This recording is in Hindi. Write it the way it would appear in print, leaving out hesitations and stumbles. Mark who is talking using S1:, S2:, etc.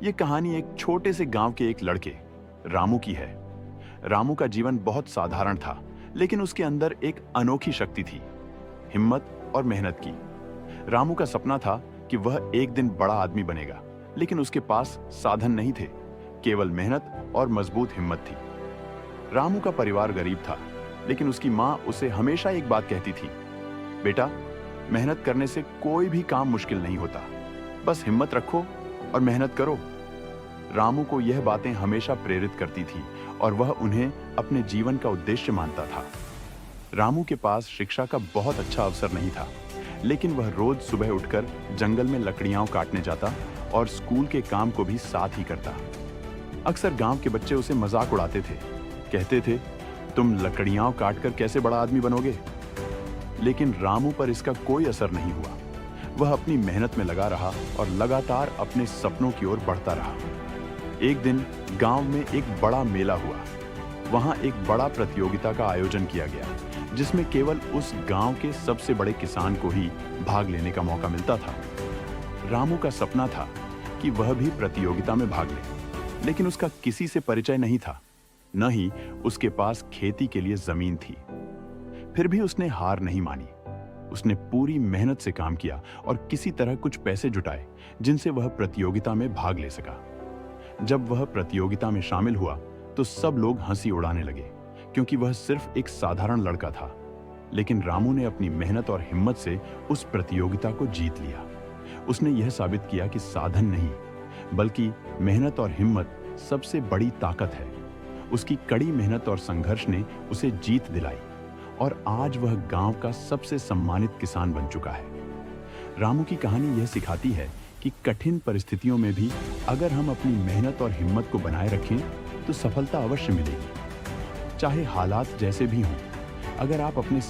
S1: ये कहानी एक छोटे से गांव के एक लड़के रामू की है। रामू का जीवन बहुत साधारण था, लेकिन उसके अंदर एक अनोखी शक्ति थी, हिम्मत और मेहनत की। रामू का सपना था कि वह एक दिन बड़ा आदमी बनेगा, लेकिन उसके पास साधन नहीं थे, केवल मेहनत और मजबूत हिम्मत थी। रामू का परिवार गरीब था, लेकिन उसकी माँ उसे हमेशा एक बात कहती थी, बेटा, मेहनत करने से कोई भी काम मुश्किल नहीं होता, बस हिम्मत रखो और मेहनत करो। रामू को यह बातें हमेशा प्रेरित करती थी और वह उन्हें अपने जीवन का उद्देश्य मानता था। रामू के पास शिक्षा का बहुत अच्छा अवसर नहीं था, लेकिन वह रोज सुबह उठकर जंगल में लकड़ियां काटने जाता और स्कूल के काम को भी साथ ही करता। अक्सर गांव के बच्चे उसे मजाक उड़ाते थे, कहते थे, तुम लकड़ियां काटकर कैसे बड़ा आदमी बनोगे? लेकिन रामू पर इसका कोई असर नहीं हुआ। वह अपनी मेहनत में लगा रहा और लगातार अपने सपनों की ओर बढ़ता रहा। एक दिन गांव में एक बड़ा मेला हुआ। वहां एक बड़ा प्रतियोगिता का आयोजन किया गया, जिसमें केवल उस गांव के सबसे बड़े किसान को ही भाग लेने का मौका मिलता था। रामू का सपना था कि वह भी प्रतियोगिता में भाग ले, लेकिन उसका किसी से परिचय नहीं था, न ही उसके पास खेती के लिए जमीन थी। फिर भी उसने हार नहीं मानी। उसने पूरी मेहनत से काम किया और किसी तरह कुछ पैसे जुटाए, जिनसे वह प्रतियोगिता में भाग ले सका। जब वह प्रतियोगिता में शामिल हुआ तो सब लोग हंसी उड़ाने लगे, क्योंकि वह सिर्फ एक साधारण लड़का था। लेकिन रामू ने अपनी मेहनत और हिम्मत से उस प्रतियोगिता को जीत लिया। उसने यह साबित किया कि साधन नहीं, बल्कि मेहनत और हिम्मत सबसे बड़ी ताकत है। उसकी कड़ी मेहनत और संघर्ष ने उसे जीत दिलाई और आज वह गांव का सबसे सम्मानित किसान बन चुका है। रामू की कहानी यह सिखाती है कि कठिन परिस्थितियों में भी अगर हम अपनी मेहनत और हिम्मत को बनाए रखें तो सफलता अवश्य मिलेगी। चाहे हालात जैसे भी हों, अगर आप अपने